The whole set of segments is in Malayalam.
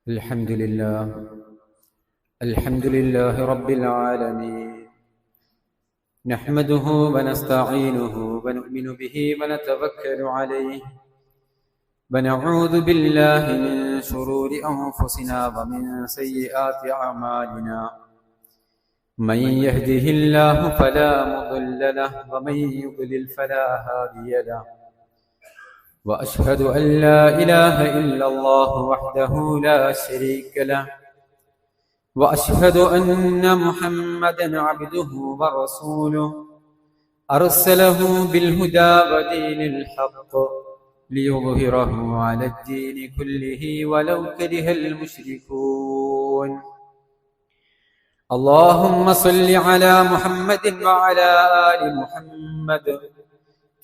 الحمد لله رب العالمين. نحمده ونستعينه ونؤمن به ونتوكل عليه، ونعوذ بالله من شرور أنفسنا ومن سيئات أعمالنا. من يهده الله فلا مضل له ومن يضلل فلا هادي له. وأشهد أن لا إله إلا الله وحده لا شريك له، وأشهد أن محمدا عبده ورسوله، أرسله بالهدى ودين الحق ليظهره على الدين كله ولو كره المشركون. اللهم صل على محمد وعلى آل محمد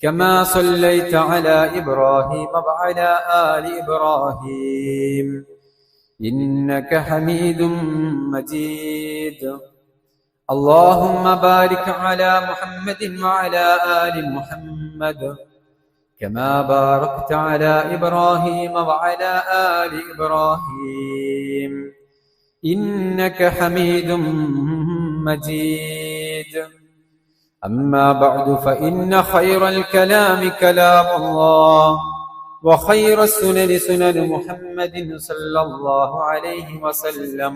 كما صليت على إبراهيم وعلى آل إبراهيم إنك حميد مجيد. اللهم بارك على محمد وعلى آل محمد كما باركت على إبراهيم وعلى آل إبراهيم إنك حميد مجيد. أما بعد فإن خير الكلام كلام الله، وخير السنن سنن محمد صلى الله عليه وسلم،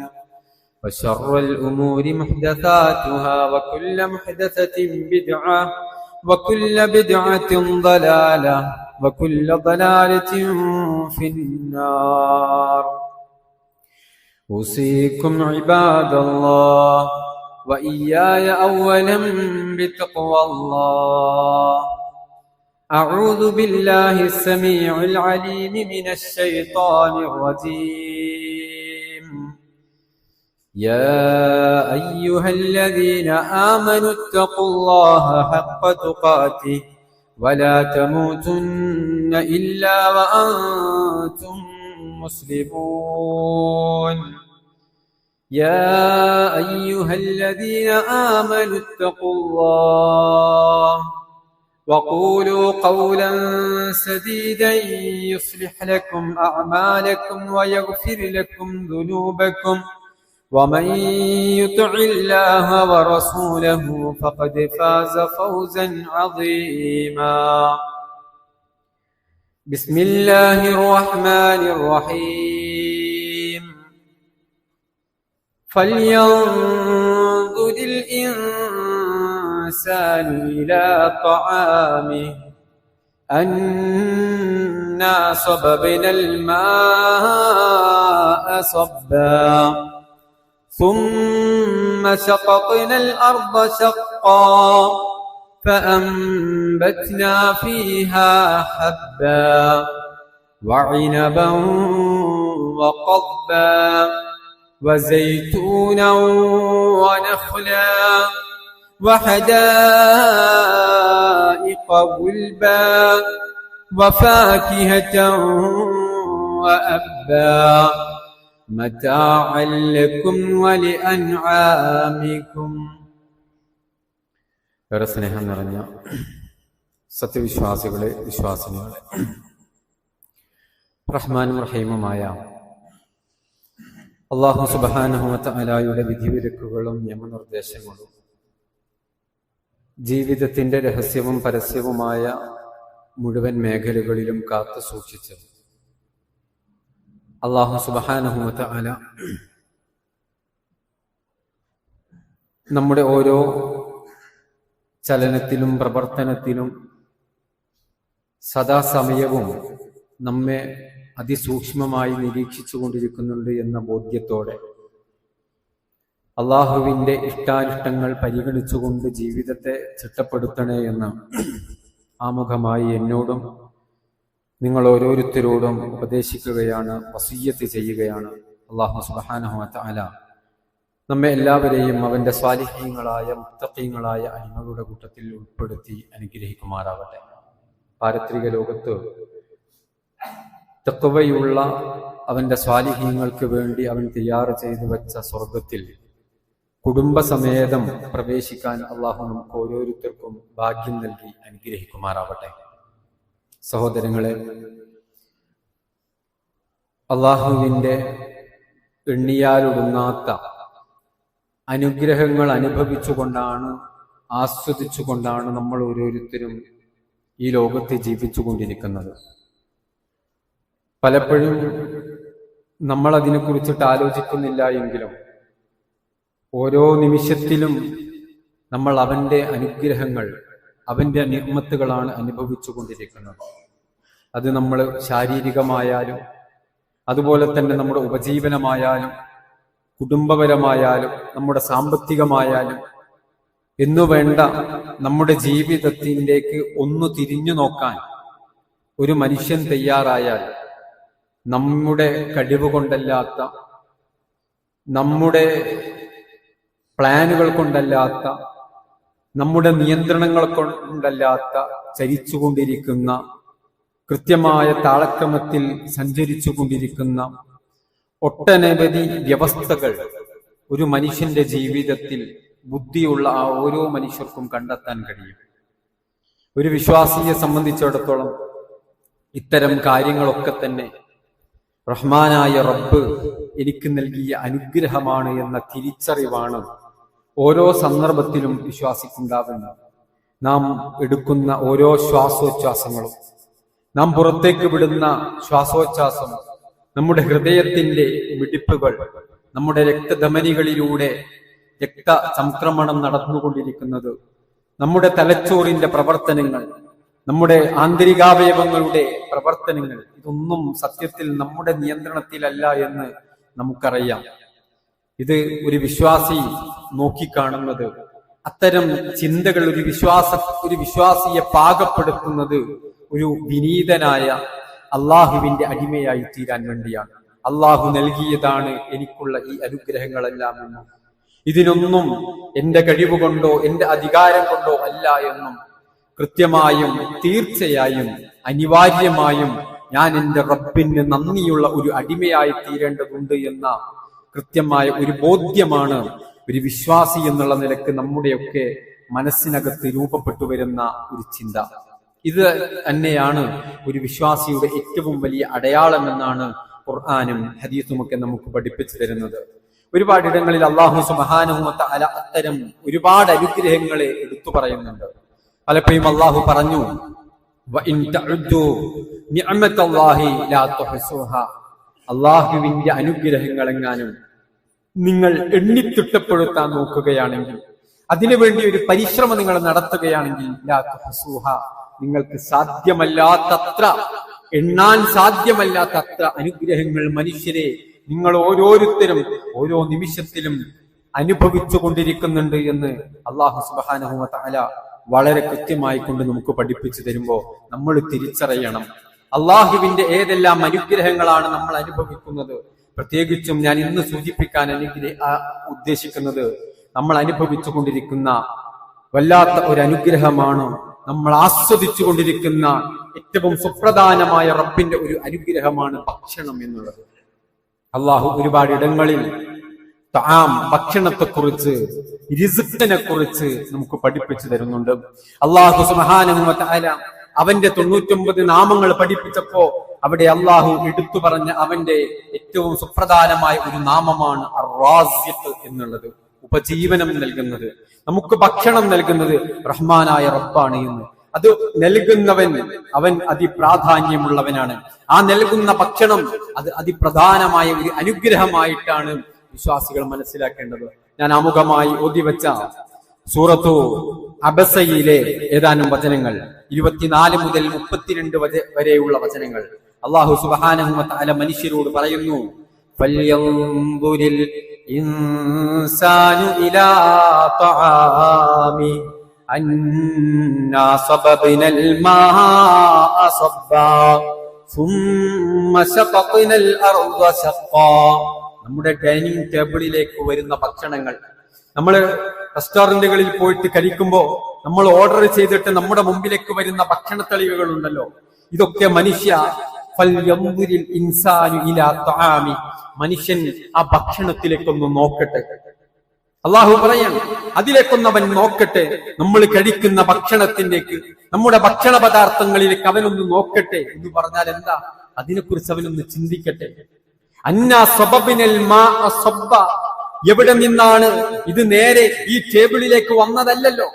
وشر الأمور محدثاتها وكل محدثة بدعة وكل بدعة ضلالة وكل ضلالة في النار. أوصيكم عباد الله وإياي أولا بتقوى الله. أعوذ بالله السميع العليم من الشيطان الرجيم. يا أيها الذين آمنوا اتقوا الله حق تقاته ولا تموتن إلا وأنتم مسلمون. يا أيها الذين آمنوا اتقوا الله وقولوا قولا سديدا يصلح لكم أعمالكم ويغفر لكم ذنوبكم، ومن يطع الله ورسوله فقد فاز فوزا عظيما. بسم الله الرحمن الرحيم. فلينظر الإنسان إلى طعامه أنا صببنا الماء صبا ثم شققنا الأرض شقا فأنبتنا فيها حبا وعنبا وقضبا وزيتونا ونخلا وحدائق غلبا وفاكهة وأبا متاعا لكم ولأنعامكم. ഏറെ സ്നേഹം നിറഞ്ഞ സത്യവിശ്വാസികളെ, വിശ്വാസിനികളെ, റഹ്മാനും റഹീമുമായ അല്ലാഹു സുബ്ഹാനഹു വ തആലയുടെ വിധിവിലക്കുകളും നിയമനിർദ്ദേശങ്ങളും ജീവിതത്തിന്റെ രഹസ്യവും പരസ്യവുമായ മുഴുവൻ മേഖലകളിലും കാത്തു സൂക്ഷിച്ച് അല്ലാഹു സുബ്ഹാനഹു വ തആല നമ്മുടെ ഓരോ ചലനത്തിലും പ്രവർത്തനത്തിലും സദാസമയവും നമ്മെ അതിസൂക്ഷ്മമായി നിരീക്ഷിച്ചു കൊണ്ടിരിക്കുന്നുണ്ട് എന്ന ബോധ്യത്തോടെ അള്ളാഹുവിൻ്റെ ഇഷ്ടാനിഷ്ടങ്ങൾ പരിഗണിച്ചുകൊണ്ട് ജീവിതത്തെ ചിട്ടപ്പെടുത്തണേ എന്ന് ആമുഖമായി എന്നോടും നിങ്ങൾ ഓരോരുത്തരോടും ഉപദേശിക്കുകയാണ്, വസിയ്യത്ത് ചെയ്യുകയാണ്. അല്ലാഹു സുബ്ഹാനഹു വ തആല നമ്മെ എല്ലാവരെയും അവന്റെ സ്വാലിഹീങ്ങളായ മുത്തഖീങ്ങളായ അടിമകളുടെ കൂട്ടത്തിൽ ഉൾപ്പെടുത്തി അനുഗ്രഹിക്കുമാറാവട്ടെ. പാരത്രിക ലോകത്ത് തഖ്വയുള്ള അവന്റെ സ്വാലിഹീങ്ങൾക്ക് വേണ്ടി അവൻ തയ്യാർ ചെയ്തു വെച്ച സ്വർഗത്തിൽ കുടുംബസമേതം പ്രവേശിക്കാൻ അള്ളാഹു നമുക്ക് ഓരോരുത്തർക്കും ഭാഗ്യം നൽകി അനുഗ്രഹിക്കുമാറാവട്ടെ. സഹോദരങ്ങളെ, അള്ളാഹുവിൻ്റെ എണ്ണിയാലൊടുങ്ങാത്ത അനുഗ്രഹങ്ങൾ അനുഭവിച്ചുകൊണ്ടാണ്, ആസ്വദിച്ചുകൊണ്ടാണ് നമ്മൾ ഓരോരുത്തരും ഈ ലോകത്ത് ജീവിച്ചുകൊണ്ടിരിക്കുന്നത്. പലപ്പോഴും നമ്മൾ അതിനെക്കുറിച്ചിട്ട് ആലോചിക്കുന്നില്ല എങ്കിലും ഓരോ നിമിഷത്തിലും നമ്മൾ അവന്റെ അനുഗ്രഹങ്ങൾ, അവന്റെ നിഅ്മത്തുകളാണ് അനുഭവിച്ചു കൊണ്ടിരിക്കുന്നത്. അത് നമ്മൾ ശാരീരികമായാലും അതുപോലെ തന്നെ നമ്മുടെ ഉപജീവനമായാലും കുടുംബപരമായാലും നമ്മുടെ സാമ്പത്തികമായാലും എന്നുവേണ്ട നമ്മുടെ ജീവിതത്തിലേക്ക് ഒന്ന് തിരിഞ്ഞു നോക്കാൻ ഒരു മനുഷ്യൻ തയ്യാറായാൽ നമ്മുടെ കഴിവ് കൊണ്ടല്ലാത്ത, നമ്മുടെ പ്ലാനുകൾ കൊണ്ടല്ലാത്ത, നമ്മുടെ നിയന്ത്രണങ്ങൾ കൊണ്ടല്ലാത്ത ചരിച്ചുകൊണ്ടിരിക്കുന്ന, കൃത്യമായ താളക്രമത്തിൽ സഞ്ചരിച്ചു കൊണ്ടിരിക്കുന്ന ഒട്ടനവധി വ്യവസ്ഥകൾ ഒരു മനുഷ്യന്റെ ജീവിതത്തിൽ ബുദ്ധിയുള്ള ആ ഓരോ മനുഷ്യർക്കും കണ്ടെത്താൻ കഴിയും. ഒരു വിശ്വാസിയെ സംബന്ധിച്ചിടത്തോളം ഇത്തരം കാര്യങ്ങളൊക്കെ തന്നെ റഹ്മാനായ റബ്ബ് എനിക്ക് നൽകിയ അനുഗ്രഹമാണ് എന്ന തിരിച്ചറിവാണ് ഓരോ സന്ദർഭത്തിലും വിശ്വാസിക്കുണ്ടാകുന്നത്. നാം എടുക്കുന്ന ഓരോ ശ്വാസോച്ഛ്വാസങ്ങളും, നാം പുറത്തേക്ക് വിടുന്ന ശ്വാസോച്ഛ്വാസം, നമ്മുടെ ഹൃദയത്തിന്റെ മിടിപ്പുകൾ, നമ്മുടെ രക്തധമനികളിലൂടെ രക്തചംക്രമണം നടന്നുകൊണ്ടിരിക്കുന്നത്, നമ്മുടെ തലച്ചോറിന്റെ പ്രവർത്തനങ്ങൾ, നമ്മുടെ ആന്തരികാവയവങ്ങളുടെ പ്രവർത്തനങ്ങൾ, ഇതൊന്നും സത്യത്തിൽ നമ്മുടെ നിയന്ത്രണത്തിലല്ല എന്ന് നമുക്കറിയാം. ഇത് ഒരു വിശ്വാസി നോക്കിക്കാണുന്നത്, അത്തരം ചിന്തകൾ ഒരു വിശ്വാസിയെ പാകപ്പെടുത്തുന്നത് ഒരു വിനീതനായ അള്ളാഹുവിന്റെ അടിമയായി തീരാൻ വേണ്ടിയാണ്. അള്ളാഹു നൽകിയതാണ് എനിക്കുള്ള ഈ അനുഗ്രഹങ്ങളെല്ലാം എന്നും ഇതിനൊന്നും എന്റെ കഴിവ് കൊണ്ടോ എന്റെ അധികാരം കൊണ്ടോ അല്ല എന്നും കൃത്യമായും തീർച്ചയായും അനിവാര്യമായും ഞാൻ എന്റെ റബ്ബിന് നന്ദിയുള്ള ഒരു അടിമയായി തീരേണ്ടതുണ്ട് എന്ന കൃത്യമായ ഒരു ബോധ്യമാണ് ഒരു വിശ്വാസി എന്നുള്ള നിലക്ക് നമ്മുടെയൊക്കെ മനസ്സിനകത്ത് രൂപപ്പെട്ടു വരുന്ന ഒരു ചിന്ത. ഇത് തന്നെയാണ് ഒരു വിശ്വാസിയുടെ ഏറ്റവും വലിയ അടയാളം എന്നാണ് ഖുർആനും ഹദീസുമൊക്കെ നമുക്ക് പഠിപ്പിച്ചു തരുന്നത്. ഒരുപാട് ഇടങ്ങളിൽ അല്ലാഹു സുബ്ഹാനഹു വ തആല അത്തരം ഒരുപാട് അനുഗ്രഹങ്ങളെ എടുത്തു പറയുന്നുണ്ട്. പലപ്പോഴും അല്ലാഹു പറഞ്ഞു, വഇൻ തഉദ്ദു നിഅമത്തല്ലാഹി ലാ തുഹ്സുഹാ, അല്ലാഹുവിന്റെ അനുഗ്രഹങ്ങളെങ്ങാനും നിങ്ങൾ എണ്ണിത്തിട്ടപ്പെടുത്താൻ നോക്കുകയാണെങ്കിൽ, അതിനുവേണ്ടി ഒരു പരിശ്രമം നിങ്ങൾ നടത്തുകയാണെങ്കിൽ ലാ തുഹ്സുഹാ, നിങ്ങൾക്ക് സാധ്യമല്ലാത്തത്ര, എണ്ണാൻ സാധ്യമല്ലാത്തത്ര അനുഗ്രഹങ്ങൾ മനുഷ്യരെ നിങ്ങൾ ഓരോരുത്തരും ഓരോ നിമിഷത്തിലും അനുഭവിച്ചു കൊണ്ടിരിക്കുന്നുണ്ട് എന്ന് അല്ലാഹു സുബ്ഹാനഹു വ തആല വളരെ കൃത്യമായി കൊണ്ട് നമുക്ക് പഠിപ്പിച്ചു തരുമ്പോൾ നമ്മൾ തിരിച്ചറിയണം അള്ളാഹുവിന്റെ ഏതെല്ലാം അനുഗ്രഹങ്ങളാണ് നമ്മൾ അനുഭവിക്കുന്നത്. പ്രത്യേകിച്ചും ഞാൻ ഇന്ന് സൂചിപ്പിക്കാൻ ഉദ്ദേശിക്കുന്നത്, നമ്മൾ അനുഭവിച്ചു കൊണ്ടിരിക്കുന്ന വല്ലാത്ത ഒരു അനുഗ്രഹമാണ്, നമ്മൾ ആസ്വദിച്ചു കൊണ്ടിരിക്കുന്ന ഏറ്റവും സുപ്രധാനമായ റബ്ബിന്റെ ഒരു അനുഗ്രഹമാണ് ഭക്ഷണം എന്നുള്ളത്. അള്ളാഹു ഒരുപാട് ഇടങ്ങളിൽ ഭക്ഷണത്തെക്കുറിച്ച്, റിസ്ഖിനെ കുറിച്ച് നമുക്ക് പഠിപ്പിച്ചു തരുന്നുണ്ട്. അല്ലാഹു സുബ്ഹാനഹു വ തആല അവന്റെ 99 നാമങ്ങൾ പഠിപ്പിച്ചപ്പോ അവിടെ അള്ളാഹു എടുത്തു പറഞ്ഞ അവന്റെ ഏറ്റവും സുപ്രധാനമായ ഒരു നാമമാണ് അർ-റാസിഖ് എന്നുള്ളത്. ഉപജീവനം നൽകുന്നത്, നമുക്ക് ഭക്ഷണം നൽകുന്നത് റഹ്മാനായ റബ്ബാണ് എന്ന്. അത് നൽകുന്നവൻ അവൻ അതിപ്രാധാന്യമുള്ളവനാണ്. ആ നൽകുന്ന ഭക്ഷണം അത് അതിപ്രധാനമായ ഒരു അനുഗ്രഹമായിട്ടാണ് വിശ്വാസികൾ മനസ്സിലാക്കേണ്ടത്. ഞാൻ ആമുഖമായി ഓതിവെച്ച സൂറത്തു അബസയിലെ ഏതാനും വചനങ്ങൾ, 24 മുതൽ 32 വരെയുള്ള വചനങ്ങൾ, അല്ലാഹു സുബ്ഹാനഹു വ തആല മനുഷ്യരോട് പറയുന്നു, ഫൽയൻദുരിൽ ഇൻസാനു ഇലാ തആമി അന്നാ സബബ്നൽ മാഅ സബ്ബാ സുമ്മ ശഖഖ്നൽ അർദ ശഖ്ഖാ. നമ്മുടെ ഡൈനിങ് ടേബിളിലേക്ക് വരുന്ന ഭക്ഷണങ്ങൾ, നമ്മൾ റെസ്റ്റോറന്റുകളിൽ പോയിട്ട് കഴിക്കുമ്പോൾ നമ്മൾ ഓർഡർ ചെയ്തിട്ട് നമ്മുടെ മുമ്പിലേക്ക് വരുന്ന ഭക്ഷണ തെളിവുകൾ ഉണ്ടല്ലോ, ഇതൊക്കെ മനുഷ്യൻ ആ ഭക്ഷണത്തിലേക്കൊന്ന് നോക്കട്ടെ. അള്ളാഹു പറയാൻ, അതിലേക്കൊന്നവൻ നോക്കട്ടെ. നമ്മൾ കഴിക്കുന്ന ഭക്ഷണത്തിലേക്ക്, നമ്മുടെ ഭക്ഷണ പദാർത്ഥങ്ങളിലേക്ക് അവനൊന്ന് നോക്കട്ടെ എന്ന് പറഞ്ഞാൽ എന്താ? അതിനെക്കുറിച്ച് അവനൊന്ന് ചിന്തിക്കട്ടെ. അന്നാ സബബിനൽ മാഅ സബ്ബ. എവിടെ നിന്നാണ് ഇത്? നേരെ ഈ ടേബിളിലേക്ക് വന്നതല്ലല്ലോ.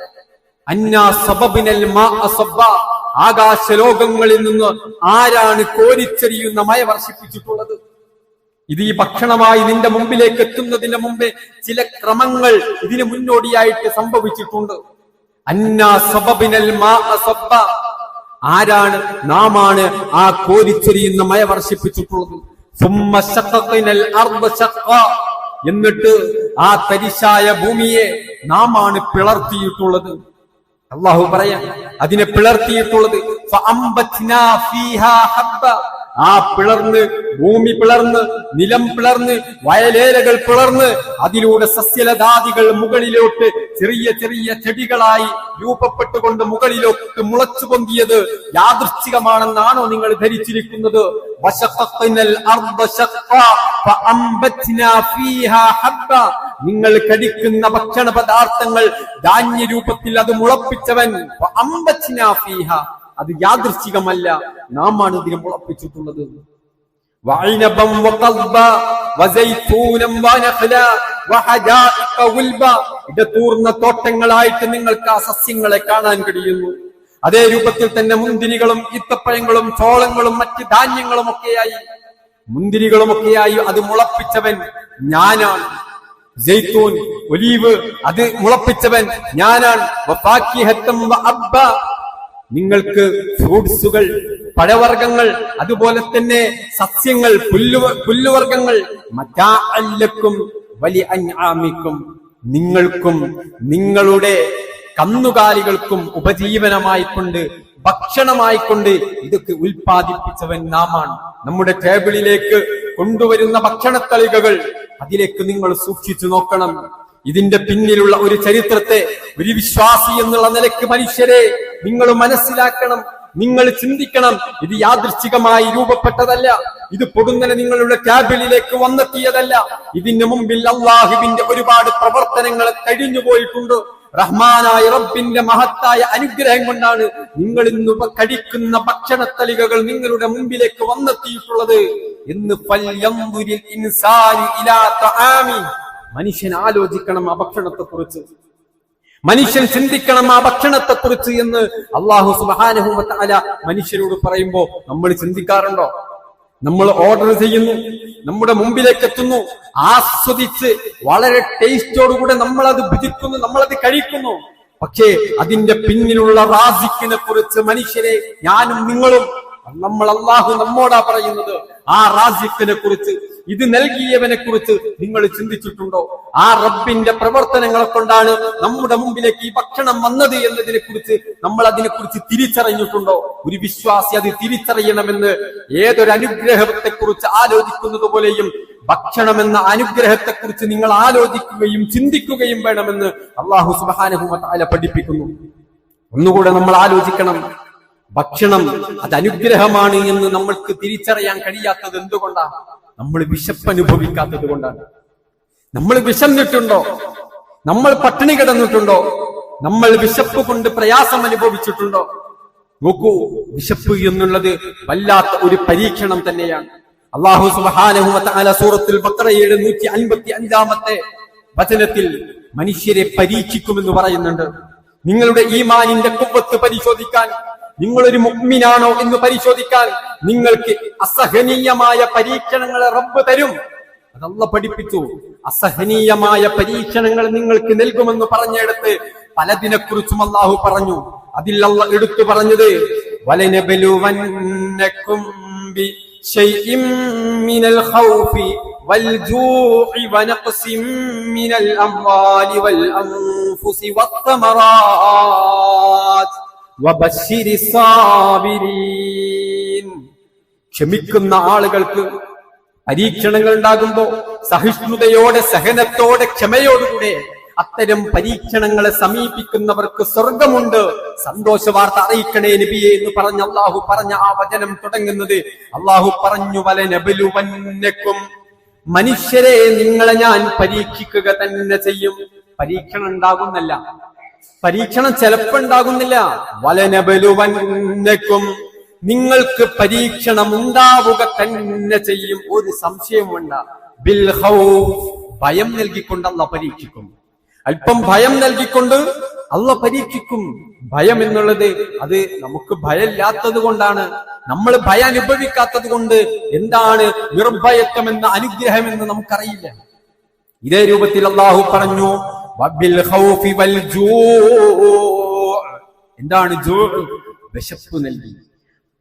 അന്നാ സബബിനൽ മാഅ സബ്ബ. ആകാശലോകങ്ങളിൽ നിന്ന് ആരാണ് കോരിച്ചെറിയുന്ന മഴ വർഷിപ്പിച്ചിട്ടുള്ളത്? ഇത് ഈ ഭക്ഷണമായി നിന്റെ മുമ്പിലേക്ക് എത്തുന്നതിന് മുമ്പേ ചില ക്രമങ്ങൾ ഇതിന് മുന്നോടിയായിട്ട് സംഭവിച്ചിട്ടുണ്ട്. അന്നാ സബബിനൽ മാഅ സബ്ബ. ആരാണ്? നാമാണ് ആ കോരിച്ചെറിയുന്ന മഴ വർഷിപ്പിച്ചിട്ടുള്ളത്. സുമ്മ ശഖഖനൽ അർദ ശഖ്ഖ. എന്നിട്ട് ആ തരിശായ ഭൂമിയെ നാമാണ് പിളർത്തിയിട്ടുള്ളത്. അല്ലാഹു പറയാം, അതിനെ പിളർത്തിയിട്ടുള്ളത്. ഫഅംബത്നാ ഫീഹാ ഹബ്ബ. ആ പിളർന്ന്, ഭൂമി പിളർന്ന്, നിലം പിളർന്ന്, വയലേലകൾ പിളർന്ന്, അതിലൂടെ സസ്യലതാദികൾ മുകളിലോട്ട് ചെറിയ ചെറിയ ചെടികളായി രൂപപ്പെട്ടുകൊണ്ട് മുകളിലോട്ട് മുളച്ചു പൊന്തിയത് യാദൃച്ഛികമാണെന്നാണോ നിങ്ങൾ ധരിച്ചിരിക്കുന്നത്? വശഖഖനൽ അർദ ശഖ്ഖ ഫഅംബത്നാ ഫീഹാ ഹബ്ബ. നിങ്ങൾ കടിക്കുന്ന ഭക്ഷണ പദാർത്ഥങ്ങൾ ധാന്യരൂപത്തിൽ അത് മുളപ്പിച്ചവൻ. ഫഅംബത്നാ ഫീഹാ. അത് യാദൃച്ഛികമല്ല, നാമാണ് ഇതിനെ മുളപ്പിച്ചിട്ടുള്ളത്. വഅനബൻ വഖൽബ വസൈതൂനൻ വനഖല വഹദാഇഖ ഗുൽബ. ഇടതൂർന്ന തോട്ടങ്ങളായിട്ട് നിങ്ങൾക്ക് ആ സസ്യങ്ങളെ കാണാൻ കഴിയുന്നു. അതേ രൂപത്തിൽ തന്നെ മുന്തിരികളും ഈത്തപ്പഴങ്ങളും ചോളങ്ങളും മറ്റ് ധാന്യങ്ങളും ഒക്കെയായി, മുന്തിരികളുമൊക്കെയായി അത് മുളപ്പിച്ചവൻ ഞാനാണ്. സൈത്തൂൻ, ഒലീവ്, അത് മുളപ്പിച്ചവൻ ഞാനാണ്. വഫാക്കിഹത്തൻ വഅബ്ബ. നിങ്ങൾക്ക് ഫ്രൂട്ട്സുകൾ, പഴവർഗ്ഗങ്ങൾ, അതുപോലെ തന്നെ സസ്യങ്ങൾ, പുല്ലുവർഗ്ഗങ്ങൾ. മതാഅല്ലക്കും വലി അൻആമിക്കും. നിങ്ങൾക്കും നിങ്ങളുടെ കന്നുകാലികൾക്കും ഉപജീവനമായിക്കൊണ്ട്, ഭക്ഷണമായിക്കൊണ്ട് ഇതൊക്കെ ഉൽപ്പാദിപ്പിച്ചവൻ നാമാണ്. നമ്മുടെ ടേബിളിലേക്ക് കൊണ്ടുവരുന്ന ഭക്ഷണത്തളികകൾ അതിലേക്ക് നിങ്ങൾ സൂക്ഷിച്ചു നോക്കണം. ഇതിന്റെ പിന്നിലുള്ള ഒരു ചരിത്രത്തെ ഒരു വിശ്വാസി എന്നുള്ള നിലയ്ക്ക് മനുഷ്യരെ നിങ്ങൾ മനസ്സിലാക്കണം, നിങ്ങൾ ചിന്തിക്കണം. ഇത് യാദൃച്ഛികമായി രൂപപ്പെട്ടതല്ല. ഇത് പൊടുന്നനെ നിങ്ങളുടെ ടേബിളിലേക്ക് വന്നെത്തിയതല്ല. ഇതിന് മുമ്പിൽ അള്ളാഹുവിന്റെ ഒരുപാട് പ്രവർത്തനങ്ങൾ കഴിഞ്ഞു പോയിട്ടുണ്ട്. റഹ്മാനായ റബ്ബിന്റെ മഹത്തായ അനുഗ്രഹം കൊണ്ടാണ് നിങ്ങൾ ഇന്ന് കഴിക്കുന്ന ഭക്ഷണത്തളികകൾ നിങ്ങളുടെ മുമ്പിലേക്ക് വന്നെത്തിയിട്ടുള്ളത് എന്ന്. ഫൽയൻദുരിൽ ഇൻസാനു ഇലാ തആമി. മനുഷ്യൻ ആലോചിക്കണം ആ ഭക്ഷണത്തെക്കുറിച്ച്, മനുഷ്യൻ ചിന്തിക്കണം ആ ഭക്ഷണത്തെക്കുറിച്ച് എന്ന് അല്ലാഹു സുബ്ഹാനഹു വ തആല മനുഷ്യരോട് പറയുമ്പോ നമ്മൾ ചിന്തിക്കാറുണ്ടോ? നമ്മൾ ഓർഡർ ചെയ്യുന്നു, നമ്മുടെ മുമ്പിലേക്ക് എത്തുന്നു, ആസ്വദിച്ച് വളരെ ടേസ്റ്റോടുകൂടെ നമ്മൾ അത് ഭുജിക്കുന്നു, നമ്മളത് കഴിക്കുന്നു. പക്ഷേ അതിന്റെ പിന്നിലുള്ള റാസിക്കിനെ കുറിച്ച് മനുഷ്യരെ, ഞാനും നിങ്ങളും, നമ്മൾ അല്ലാഹു നമ്മോടാ പറയുന്നത്. ആ റാസിക്കിനെ കുറിച്ച്, ഇത് നൽകിയവനെ കുറിച്ച് നിങ്ങൾ ചിന്തിച്ചിട്ടുണ്ടോ? ആ റബ്ബിന്റെ പ്രവർത്തനങ്ങളെ കൊണ്ടാണ് നമ്മുടെ മുമ്പിലേക്ക് ഈ ഭക്ഷണം വന്നത് എന്നതിനെ കുറിച്ച് നമ്മൾ അതിനെക്കുറിച്ച് തിരിച്ചറിഞ്ഞിട്ടുണ്ടോ? ഒരു വിശ്വാസി അത് തിരിച്ചറിയണമെന്ന് ഏതൊരു അനുഗ്രഹത്തെ കുറിച്ച് ആലോചിക്കുന്നത് പോലെയും ഭക്ഷണം എന്ന അനുഗ്രഹത്തെ കുറിച്ച് നിങ്ങൾ ആലോചിക്കുകയും ചിന്തിക്കുകയും വേണമെന്ന് അല്ലാഹു സുബ്ഹാനഹു വ തആല പഠിപ്പിക്കുന്നു. ഒന്നുകൂടെ നമ്മൾ ആലോചിക്കണം. ഭക്ഷണം അത് അനുഗ്രഹമാണ് എന്ന് നമ്മൾക്ക് തിരിച്ചറിയാൻ കഴിയാത്തത് എന്തുകൊണ്ടാണ്? നമ്മൾ വിശപ്പ് അനുഭവിക്കാത്തത് കൊണ്ടാണ്. നമ്മൾ വിശന്നിട്ടുണ്ടോ? നമ്മൾ പട്ടിണി കിടന്നിട്ടുണ്ടോ? നമ്മൾ വിശപ്പ് കൊണ്ട് പ്രയാസം അനുഭവിച്ചിട്ടുണ്ടോ? നോക്കൂ, വിശപ്പ് എന്നുള്ളത് വല്ലാത്ത ഒരു പരീക്ഷണം തന്നെയാണ്. അല്ലാഹു സുബ്ഹാനഹു വ തആല സൂറത്തുൽ ബഖറയുടെ 155-ാമത്തെ വചനത്തിൽ മനുഷ്യരെ പരീക്ഷിക്കുമെന്ന് പറയുന്നുണ്ട്. നിങ്ങളുടെ ഈമാനിന്റെ ഖുവ്വത്ത് പരിശോധിക്കാൻ, നിങ്ങളൊരു മുഅ്മിനാണോ എന്ന് പരിശോധിക്കാൻ നിങ്ങൾക്ക് അസഹനീയമായ പരീക്ഷണങ്ങളെ റബ്ബ് തരും. അത് അല്ലാഹു പഠിപ്പിച്ചു. അസഹനീയമായ പരീക്ഷണങ്ങൾ നിങ്ങൾക്ക് നൽകുമെന്ന് പറഞ്ഞെടുത്ത് പലതിനെക്കുറിച്ചും അല്ലാഹു പറഞ്ഞു. അതിൽ അല്ലാഹു എടുത്തു പറഞ്ഞത് വലനബലുവന്നകും ബി ശൈഇൻ മിനൽ ഖൗഫി വൽ ജൂഇ വനഖ്സിൻ മിനൽ അംവാലി വൽ അൻഫുസി വത്തമറാത്ത് വബശ്ശിരി സാബിരീൻ. ക്ഷമിക്കുന്ന ആളുകൾക്ക് പരീക്ഷണങ്ങൾ ഉണ്ടാകുമ്പോ സഹിഷ്ണുതയോടെ, സഹനത്തോടെ, ക്ഷമയോടുകൂടെ അത്തരം പരീക്ഷണങ്ങളെ സമീപിക്കുന്നവർക്ക് സ്വർഗമുണ്ട്, സന്തോഷ വാർത്ത അറിയിക്കണേ നബിയെ എന്ന് പറഞ്ഞ അല്ലാഹു പറഞ്ഞ ആ വചനം തുടങ്ങുന്നത്. അല്ലാഹു പറഞ്ഞു വലനബലുവന്നകും, മനുഷ്യരെ നിങ്ങളെ ഞാൻ പരീക്ഷിക്കുക തന്നെ ചെയ്യും. പരീക്ഷണം ഉണ്ടാകുന്നല്ല, പരീക്ഷണം ചിലപ്പോ ഉണ്ടാകുന്നില്ല. വലനബലുവന്നകും, നിങ്ങൾക്ക് പരീക്ഷണം ഉണ്ടാവുക തന്നെ ചെയ്യും, ഒരു സംശയം വേണ്ട. ബിൽ ഖൗഫ്, ഭയം നൽകിക്കൊണ്ട് അല്ലാഹു പരീക്ഷിക്കും. അല്പം ഭയം നൽകിക്കൊണ്ട് അല്ലാഹു പരീക്ഷിക്കും. ഭയം എന്നുള്ളത് അത് നമുക്ക് ഭയമില്ലാത്തത് കൊണ്ടാണ്, നമ്മൾ ഭയം അനുഭവിക്കാത്തത് കൊണ്ട്. എന്താണ് നിർഭയത്വം എന്ന അനുഗ്രഹം എന്ന് നമുക്കറിയില്ല. ഇതേ രൂപത്തിൽ അല്ലാഹു പറഞ്ഞു വബിൽ ഖൗഫി വൽ ജൂ. എന്താണ് ജൂ? വിശപ്പ് നൽകി,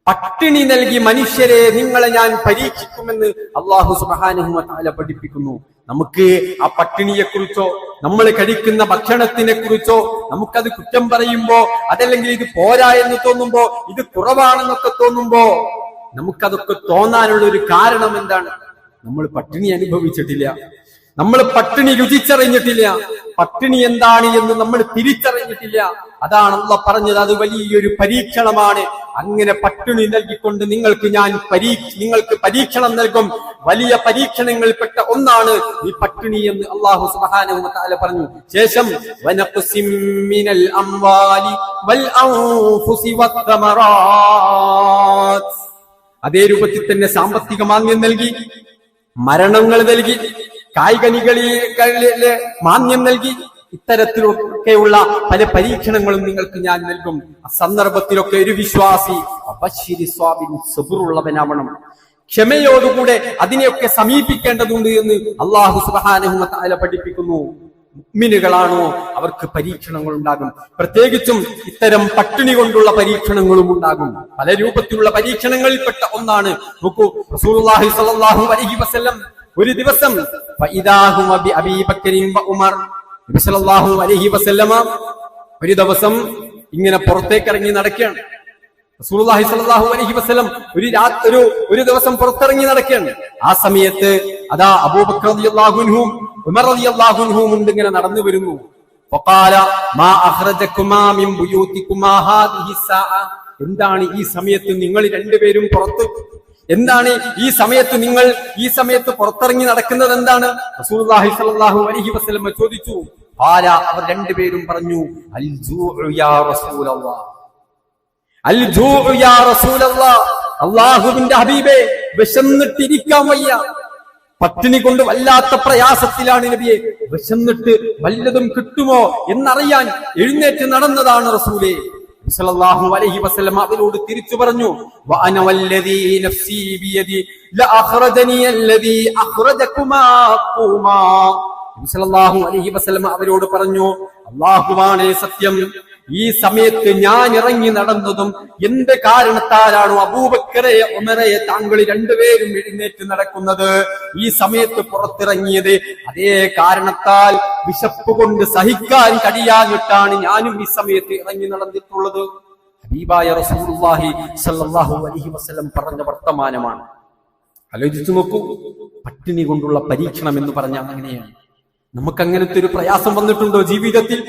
പട്ടിണി നൽകി മനുഷ്യരെ നിങ്ങളെ ഞാൻ പരീക്ഷിക്കുമെന്ന് അല്ലാഹു സുബ്ഹാനഹു വ തആല പഠിപ്പിക്കുന്നു. നമുക്ക് ആ പട്ടിണിയെ കുറിച്ചോ നമ്മൾ കഴിക്കുന്ന ഭക്ഷണത്തിനെ കുറിച്ചോ നമുക്കത് കുറ്റം പറയുമ്പോ, അതല്ലെങ്കിൽ ഇത് പോരാ എന്ന് തോന്നുമ്പോ, ഇത് കുറവാണെന്നൊക്കെ തോന്നുമ്പോ, നമുക്കതൊക്കെ തോന്നാനുള്ള ഒരു കാരണം എന്താണ്? നമ്മൾ പട്ടിണി അനുഭവിച്ചിട്ടില്ല, നമ്മൾ പട്ടിണി രുചിച്ചറിഞ്ഞിട്ടില്ല, പട്ടിണി എന്താണ് എന്ന് നമ്മൾ തിരിച്ചറിഞ്ഞിട്ടില്ല. അതാണ് അല്ലാഹു പറഞ്ഞത്, അത് വലിയൊരു പരീക്ഷണമാണ്. അങ്ങനെ പട്ടിണി നൽകിക്കൊണ്ട് നിങ്ങൾക്ക് പരീക്ഷണം നൽകും. വലിയ പരീക്ഷണങ്ങളിൽപ്പെട്ട ഒന്നാണ് ഈ പട്ടിണി എന്ന് അല്ലാഹു സുബ്ഹാനഹു വ തആല പറഞ്ഞു. ശേഷം വനഖ്സിം മിനൽ അംവാലി വൽ അൻഫുസി വത്തമറാത്ത്. അതേ രൂപത്തിൽ തന്നെ സാമ്പത്തിക മാന്യം നൽകി, മരണങ്ങൾ നൽകി, കായികനികളിലെ മാന്യം നൽകി. ഇത്തരത്തിലൊക്കെയുള്ള പല പരീക്ഷണങ്ങളും നിങ്ങൾക്ക് ഞാൻ നൽകും. സന്ദർഭത്തിലൊക്കെ ഒരു വിശ്വാസി സബറുള്ളവനാവണം, ക്ഷമയോടുകൂടെ അതിനെയൊക്കെ സമീപിക്കേണ്ടതുണ്ട് എന്ന് അല്ലാഹു സുബ്ഹാനഹു വ തആല പഠിപ്പിക്കുന്നു. മുഅ്മിനുകളാണോ അവർക്ക് പരീക്ഷണങ്ങൾ ഉണ്ടാകും. പ്രത്യേകിച്ചും ഇത്തരം പട്ടിണി കൊണ്ടുള്ള പരീക്ഷണങ്ങളും ഉണ്ടാകും. പല രൂപത്തിലുള്ള പരീക്ഷണങ്ങളിൽപ്പെട്ട ഒന്നാണ്. നോക്കൂ, റസൂലുള്ളാഹി സ്വല്ലല്ലാഹു അലൈഹി വസല്ലം ഒരു ദിവസം ഫഇദാഹുമ ബി അബീ ബക്കറിൻ വ ഉമർ, നബി സല്ലല്ലാഹു അലൈഹി വസല്ലമ ഒരു ദിവസം ഇങ്ങനെ പുറത്തേക്ക് ഇറങ്ങി നടക്കുകയാണ്. റസൂലുള്ളാഹി സ്വല്ലല്ലാഹു അലൈഹി വസല്ലം ഒരു ദിവസം പുറത്തിറങ്ങി നടക്കുകയാണ്. ആ സമയത്ത് അതാ അബൂബക്കർ റളിയല്ലാഹു അൻഹും ഉമർ റളിയല്ലാഹു അൻഹും ഇങ്ങനെ നടന്നു വരുന്നു. ഫഖാല മാ അഖ്റജകുമാ മിൻ ബുയൂതികുമാ ഹാദിഹി സാഅ. എന്താണ് ഈ സമയത്ത് നിങ്ങൾ രണ്ടുപേരും പുറത്ത്, എന്താണ് ഈ സമയത്ത് പുറത്തിറങ്ങി നടക്കുന്നത് എന്താണ്? റസൂലുള്ളാഹി സ്വല്ലല്ലാഹു അലൈഹി വസല്ലം ചോദിച്ചു. അവർ രണ്ടുപേരും പറഞ്ഞു അൽ ജൂഉ യാ റസൂലല്ലാഹ്, അൽ ജൂഉ യാ റസൂലല്ലാഹ്. അല്ലാഹുവിന്റെ ഹബീബേ, വിശന്നിട്ടിരിക്കാൻ വയ്യ, പട്ടിണി കൊണ്ട് വല്ലാത്ത പ്രയാസത്തിലാണ് നബിയെ, വിശന്നിട്ട് വല്ലതും കിട്ടുമോ എന്നറിയാൻ എഴുന്നേറ്റ് നടന്നതാണ് റസൂലേ. സല്ലല്ലാഹു അലൈഹി വസല്ലം അവരോട് തിരിച്ചു പറഞ്ഞു വഅന വല്ലദീ നഫ്സി ബിയദി ലഅഖ്റജനി അല്ലദീ അഖ്റജകുമാ ഖുമാ. സല്ലല്ലാഹു അലൈഹി വസല്ലം അവരോട് പറഞ്ഞു, അല്ലാഹുവാണ് സത്യം, ഈ സമയത്ത് ഞാൻ ഇറങ്ങി നടന്നതും എന്ത് കാരണത്താലാണോ അബൂബക്കറെ ഉമറെ താങ്കൾ രണ്ടുപേരും എഴുന്നേറ്റ് നടക്കുന്നത്, ഈ സമയത്ത് പുറത്തിറങ്ങിയത് അതേ കാരണത്താൽ വിശപ്പ് കൊണ്ട് സഹിക്കാൻ കഴിയാഞ്ഞിട്ടാണ് ഞാനും ഈ സമയത്ത് ഇറങ്ങി നടന്നിട്ടുള്ളത്. ഹബീബായ റസൂലുള്ളാഹി സ്വല്ലല്ലാഹു അലൈഹി വസല്ലം പറഞ്ഞ വർത്തമാനമാണ്. ആലോചിച്ചു നോക്കൂ, പട്ടിണി കൊണ്ടുള്ള പരീക്ഷണം എന്ന് പറഞ്ഞാൽ അങ്ങനെയാണ്. നമുക്ക് അങ്ങനത്തെ ഒരു പ്രയാസം വന്നിട്ടുണ്ടോ ജീവിതത്തിൽ?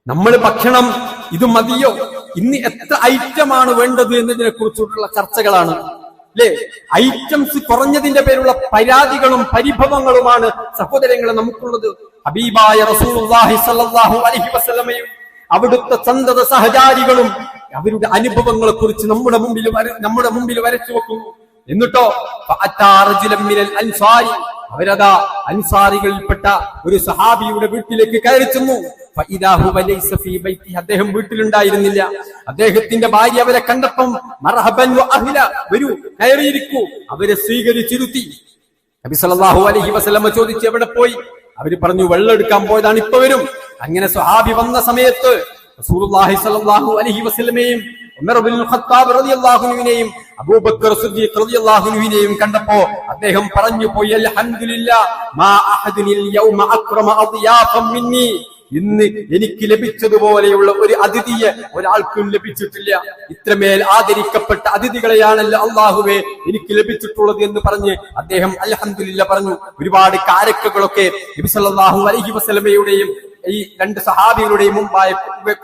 നമ്മൾ ഭക്ഷണം ഇത് മതിയോ, ഇന്ന് എത്ര ഐറ്റമാണ് വേണ്ടത് എന്നതിനെ കുറിച്ചുള്ള ചർച്ചകളാണ് അല്ലെ. ഐറ്റംസ് കുറഞ്ഞതിന്റെ പേരുള്ള പരാതികളും പരിഭവങ്ങളുമാണ് സഹോദരങ്ങളെ നമുക്കുള്ളത്. ഹബീബായ റസൂലുള്ളാഹി സ്വല്ലല്ലാഹു അലൈഹി വസല്ലമയും അവിടുത്തെ സന്തത സഹചാരികളും അവരുടെ അനുഭവങ്ങളെ കുറിച്ച് നമ്മുടെ മുമ്പിൽ വരച്ചു വെക്കുന്നു. എന്നിട്ടോ അവരതാ അൻസാരികളിൽപ്പെട്ട ഒരു സഹാബിയുടെ വീട്ടിലേക്ക് കയറി ചെന്നു. അദ്ദേഹം വീട്ടിലുണ്ടായിരുന്നില്ല. അദ്ദേഹത്തിന്റെ ഭാര്യ അവരെ കണ്ടപ്പം മർഹബൻ വ അഹ്ല, വരൂ കയറിയിരിക്കൂ, അവരെ സ്വീകരിച്ചിരുത്തി. നബി സല്ലല്ലാഹു അലൈഹി വസല്ലം ചോദിച്ചു എവിടെ പോയി? അവര് പറഞ്ഞു വെള്ളം എടുക്കാൻ പോയതാണ്, ഇപ്പൊ വരും. അങ്ങനെ സ്വഹാബി വന്ന സമയത്ത് റസൂലുള്ളാഹി സ്വല്ലല്ലാഹു അലൈഹി വസല്ലമയെയും ഉമർ ഇബ്നുൽ ഖത്താബ് റളിയല്ലാഹു അൻഹുവിനെയും അബൂബക്കർ സിദ്ദീഖ് റളിയല്ലാഹു അൻഹുവിനെയും കണ്ടപ്പോ അദ്ദേഹം പറഞ്ഞു പോയി അൽഹംദുലില്ലാഹ് മാ അഹദുനിൽ യൗമ അക്രമ അദിയാഫൻ മിന്നി. ഇന്ന് എനിക്ക് ലഭിച്ചതുപോലെയുള്ള ഒരു അതിഥിയെ ഒരാൾക്കും ലഭിച്ചിട്ടില്ല. ഇത്രമേൽ ആദരിക്കപ്പെട്ട അതിഥികളെയാണല്ലോ അല്ലാഹുവേ എനിക്ക് ലഭിച്ചിട്ടുള്ളത് എന്ന് പറഞ്ഞ് അദ്ദേഹം അൽഹംദുലില്ലാഹ് പറഞ്ഞു. ഒരുപാട് കാരക്കകളൊക്കെ നബി സല്ലല്ലാഹു അലൈഹി വസല്ലമയുടെയും ഈ രണ്ട് സഹാബികളുടെയും മുമ്പായി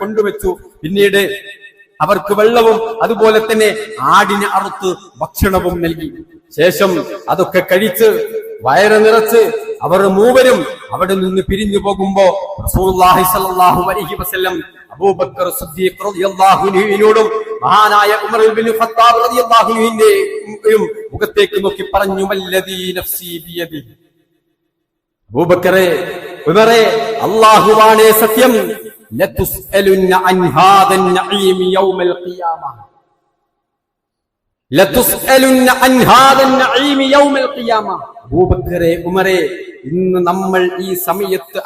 കൊണ്ടുവച്ചു. പിന്നീട് അവർക്ക് വെള്ളവും അതുപോലെ തന്നെ ആടിനെ അറുത്ത് ഭക്ഷണവും നൽകി. ശേഷം അതൊക്കെ കഴിച്ച് വയറ് നിറച്ച് അവർ മൂവരും അവിടെ നിന്ന് പിരിഞ്ഞു പോകുമ്പോ റസൂലുള്ളാഹി സ്വല്ലല്ലാഹു അലൈഹി വസല്ലം അബൂബക്കർ സിദ്ദീഖ് റളിയല്ലാഹു അൻഹുവിനോടും മഹാനായ ഉമർ ഇബ്നു ഖത്താബ് റളിയല്ലാഹു അൻഹുവിന്റെ മുഖത്തേക്ക് നോക്കി പറഞ്ഞു, വല്ലദീ നഫ്സി ബിയദിഹി, അബൂബക്കറേ, ഉമറേ, അല്ലാഹുവാണേ സത്യം, ലതുസ്അലുന്ന അൻ ഹാദൻ നഈം യൗമൽ ഖിയാമ, ലതുസ്അലുന്ന അൻ ഹാദൻ നഈം യൗമൽ ഖിയാമ. അബൂബക്കറേ, ഉമറേ, ഇന്ന് നമ്മൾ ഈ സമയത്ത്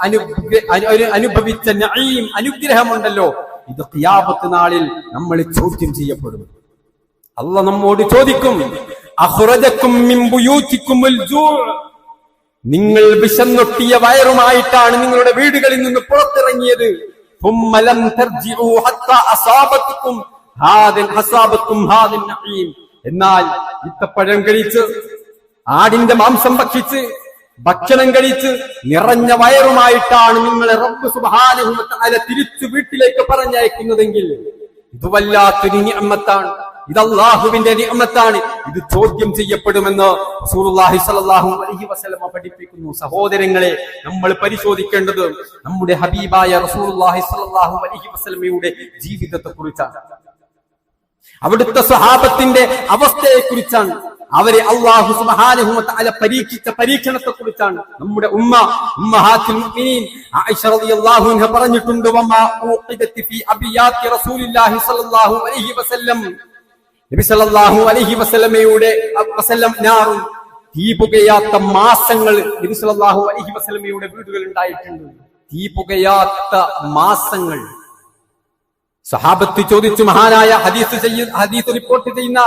അനുഭവിച്ച നഈം, അനുഗ്രഹമുണ്ടല്ലോ, ഇത് ഖിയാമത്ത് നാളിൽ നമ്മൾ ചോദ്യം ചെയ്യപ്പെടും. അല്ലാഹ് നമ്മോട് ചോദിക്കും, അഖ്റജകും മിൻ ബുയൂതികുമുൽ ജൂ', നിങ്ങൾ വിശന്നൊട്ടിയ വയറുമായിട്ടാണ് നിങ്ങളുടെ വീടുകളിൽ നിന്ന് പുറത്തിറങ്ങിയത്. ثم لم ترجعوا حتى أصابتكم هذا النعيم. എന്നാൽ ഇത്തപ്പഴം കഴിച്ച്, ആടിന്റെ മാംസം ഭക്ഷിച്ച്, ഭക്ഷണം കഴിച്ച് നിറഞ്ഞ വയറുമായിട്ടാണ് നിങ്ങളെ റബ്ബ് സുബ്ഹാനഹു വ തആല തിരിച്ചു വീട്ടിലേക്ക് പറഞ്ഞയക്കുന്നതെങ്കിൽ ഇത് വല്ലാത്തൊരു നിഅമത്താണ്, ഇത് അല്ലാഹുവിന്റെ നിഅമത്താണ്, ഇത് ചോദ്യം ചെയ്യപ്പെടുമെന്ന് റസൂലുള്ളാഹി സ്വല്ലല്ലാഹു അലൈഹി വസല്ലം പഠിപ്പിക്കുന്നു. സഹോദരങ്ങളെ, നമ്മൾ പരിശോധിക്കേണ്ടത് നമ്മുടെ ഹബീബായ റസൂലുള്ളാഹി സ്വല്ലല്ലാഹു അലൈഹി വസല്ലമയുടെ ജീവിതത്തെക്കുറിച്ചാണ്, അവിടുത്തെ സ്വഹാബത്തിന്റെ അവസ്ഥയെക്കുറിച്ചാണ്, അവരെ അല്ലാഹു സുബ്ഹാനഹു വ തആല പരീക്ഷിച്ച പരീക്ഷണത്തെക്കുറിച്ചാണ്. നമ്മുടെ ഉമ്മഹാത്തുൽ മുഅ്മിനീൻ ആയിഷ റളിയല്ലാഹു അൻഹ പറഞ്ഞിട്ടുണ്ട്, വമാ ഊഖിദത്തി ഫീ അബിയാത്തി റസൂലില്ലാഹി സ്വല്ലല്ലാഹു അലൈഹി വസല്ലം, നബി സല്ലല്ലാഹു അലൈഹി വസല്ലമയുടെ നാറും, തീ പുകയാത്ത മാസങ്ങൾ നബി സല്ലല്ലാഹു അലൈഹി വസല്ലമയുടെ വീടുകളിൽ ഉണ്ടായിട്ടുണ്ട്. തീ പുകയാത്ത മാസങ്ങൾ. സഹാബത്ത് ചോദിച്ചു, മഹാനായ ഹദീസ് റിപ്പോർട്ട് ചെയ്യുന്ന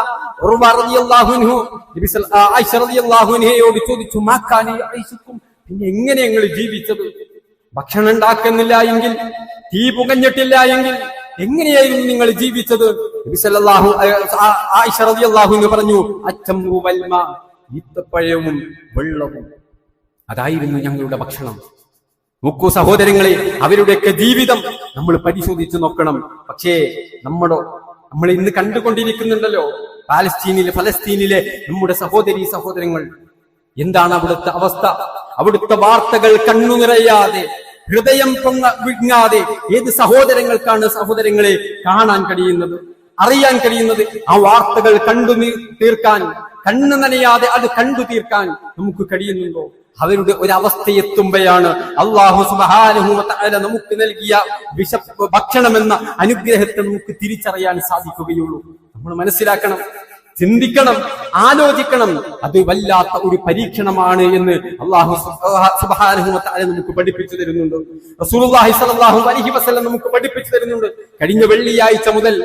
ഉർവ റളിയല്ലാഹു അൻഹു ആയിഷ റളിയല്ലാഹു അൻഹയോട് ചോദിച്ചു, മാ കാന യഈശുക്കും, പിന്നെ എങ്ങനെ നിങ്ങൾ ജീവിച്ചത്? ഭക്ഷണം ഉണ്ടാക്കുന്നില്ല എങ്കിൽ, തീ പുകഞ്ഞിട്ടില്ല എങ്കിൽ എങ്ങനെയായിരുന്നു നിങ്ങൾ ജീവിച്ചത്? നബി സല്ലല്ലാഹു ആയിഷ റളിയല്ലാഹു അൻഹ പറഞ്ഞു, അച്ചംറു വൽമാ, ഈത്തപ്പഴവും വെള്ളവും, അതായിരുന്നു ഞങ്ങളുടെ ഭക്ഷണം. നോക്കൂ സഹോദരങ്ങളെ, അവരുടെയൊക്കെ ജീവിതം നമ്മൾ പരിശോധിച്ചു നോക്കണം. പക്ഷേ നമ്മൾ ഇന്ന് കണ്ടുകൊണ്ടിരിക്കുന്നുണ്ടല്ലോ ഫലസ്തീനിലെ നമ്മുടെ സഹോദരങ്ങൾ, എന്താണ് അവിടുത്തെ അവസ്ഥ? അവിടുത്തെ വാർത്തകൾ കണ്ണു നിറയാതെ, ഹൃദയം വിങ്ങാതെ ഏത് സഹോദരങ്ങൾക്കാണ് സഹോദരങ്ങളെ കാണാൻ കഴിയുന്നത്, അറിയാൻ കഴിയുന്നത്? ആ വാർത്തകൾ തീർക്കാൻ, കണ്ണു നനയാതെ അത് കണ്ടു തീർക്കാൻ നമുക്ക് കഴിയുന്നുണ്ടോ? അവരുടെ ഒരവസ്ഥയെത്തുമ്പോഴാണ് അല്ലാഹു സുബ്ഹാനഹു വ തആല നമുക്ക് നൽകിയ ഭക്ഷണമെന്ന അനുഗ്രഹത്തെ നമുക്ക് തിരിച്ചറിയാൻ സാധിക്കുകയുള്ളൂ. നമ്മൾ മനസ്സിലാക്കണം, ചിന്തിക്കണം, ആലോചിക്കണം. അത് വല്ലാത്ത ഒരു പരീക്ഷണമാണ് എന്ന് അല്ലാഹു സുബ്ഹാനഹു വ തആല നമുക്ക് പഠിപ്പിച്ചു തരുന്നുണ്ട്. റസൂലുള്ളാഹി സ്വല്ലല്ലാഹു അലൈഹി വസല്ലം നമുക്ക് പഠിപ്പിച്ചു തരുന്നുണ്ട്. കഴിഞ്ഞ വെള്ളിയാഴ്ച മുതൽ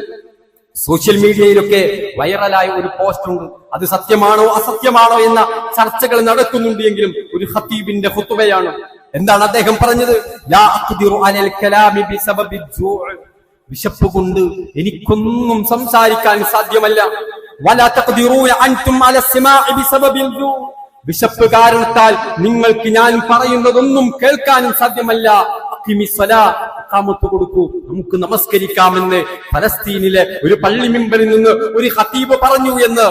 സോഷ്യൽ മീഡിയയിലൊക്കെ വൈറലായ ഒരു പോസ്റ്റ് ഉണ്ട്. അത് സത്യമാണോ അസത്യമാണോ എന്ന ചർച്ചകൾ നടക്കുന്നുണ്ട് എങ്കിലും ഒരു ഖതീബിന്റെ ഖുതുബയാണ്. എന്താണ് അദ്ദേഹം പറഞ്ഞത്? ലാ അഖ്ദിറു അലൽ കലാമി ബിസബബി ജൂഅ്, വിശപ്പ് കൊണ്ട് എനിക്കൊന്നും സംസാരിക്കാൻ സാധ്യമല്ല. വലാ തഖ്ദിറൂന അൻതും അല സിമാഇ ബിസബബിൽ ജൂഅ്, വിശപ്പ് കാരണത്താൽ നിങ്ങൾക്ക് ഞാൻ പറയുന്നതൊന്നും കേൾക്കാനും സാധ്യമല്ല. കൊടുക്കൂ, നമുക്ക് നമസ്കരിക്കാമെന്ന് ഫലസ്തീനിലെ ഒരു പള്ളി മിമ്പറിൽ നിന്ന് ഒരു ഖതീബ് പറഞ്ഞു എന്ന്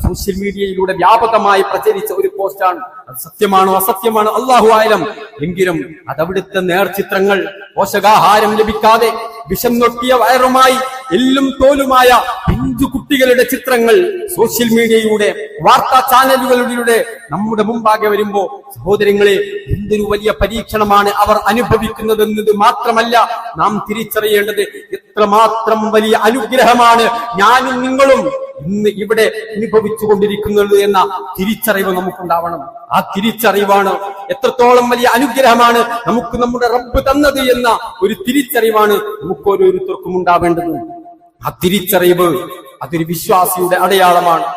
സോഷ്യൽ മീഡിയയിലൂടെ വ്യാപകമായി പ്രചരിച്ച ഒരു പോസ്റ്റാണ്. അത് സത്യമാണോ അസത്യമാണോ അല്ലാഹു ആലം. എങ്കിലും അതവിടുത്തെ നേർചിത്രങ്ങൾ, പോഷകാഹാരം ലഭിക്കാതെ വിശന്നൊട്ടിയ വയറുമായി എല്ലും തോലുമായ പിഞ്ചു കുട്ടികളുടെ ചിത്രങ്ങൾ സോഷ്യൽ മീഡിയയിലൂടെ, വാർത്താ ചാനലുകളിലൂടെ നമ്മുടെ മുമ്പാകെ വരുമ്പോ സഹോദരങ്ങളെ, എന്തൊരു വലിയ പരീക്ഷണമാണ് അവർ അനുഭവിക്കുന്നതെന്നത് മാത്രമല്ല നാം തിരിച്ചറിയേണ്ടത്, എത്രമാത്രം വലിയ അനുഗ്രഹമാണ് ഞാനും നിങ്ങളും ഇന്ന് ഇവിടെ അനുഭവിച്ചു കൊണ്ടിരിക്കുന്നത് എന്ന തിരിച്ചറിവ് നമുക്കുണ്ടാവണം. ആ തിരിച്ചറിവാണ് എത്രത്തോളം വലിയ അനുഗ്രഹമാണ് നമുക്ക് നമ്മുടെ റബ്ബ് തന്നത് എന്ന ഒരു തിരിച്ചറിവാണ് നമുക്ക് ഓരോരുത്തർക്കും ഉണ്ടാവേണ്ടത്. ആ തിരിച്ചറിവ് അതൊരു വിശ്വാസിയുടെ അടയാളമാണ്.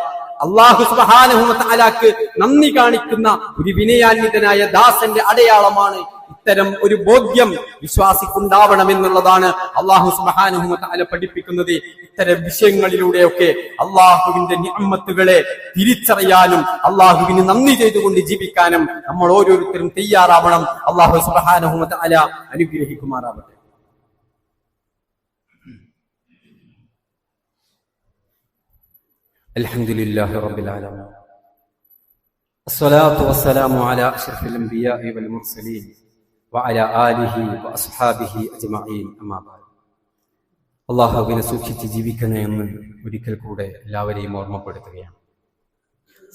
അല്ലാഹു സുബ്ഹാനഹു വ തആലക്ക് നന്ദി കാണിക്കുന്ന ഒരു വിനയാന്വിതനായ ദാസന്റെ അടയാളമാണ്. ഇത്തരം ഒരു ബോധ്യം വിശ്വാസിക്കുണ്ടാവണമെന്നുള്ളതാണ് അല്ലാഹു സുബ്ഹാനഹു വ തആല പഠിപ്പിക്കുന്നത്. ഇത്തരം വിഷയങ്ങളിലൂടെയൊക്കെ അല്ലാഹുവിന്റെ നിഅമത്തുകളെ തിരിച്ചറിയാനും അല്ലാഹുവിന് നന്ദി ചെയ്തുകൊണ്ട് ജീവിക്കാനും നമ്മൾ ഓരോരുത്തരും തയ്യാറാവണം. അല്ലാഹു സുബ്ഹാനഹു വ തആല അനുഗ്രഹിക്കുമാറാവട്ടെ. അൽഹംദുലില്ലാഹി റബ്ബിൽ ആലമീൻ, അസ്സലാത്തു വസ്സലാമു അലാ അഷ്റഫിൽ അംബിയാഇ വൽ മുർസലീൻ വഅലാ ആലിഹി വഅസ്ഹാബിഹി അജ്മഈൻ, അമ്മാ ബഅദ്. അള്ളാഹുവിനെ സൂക്ഷിച്ച് ജീവിക്കണേ എന്ന് ഒരിക്കൽ കൂടെ എല്ലാവരെയും ഓർമ്മപ്പെടുത്തുകയാണ്.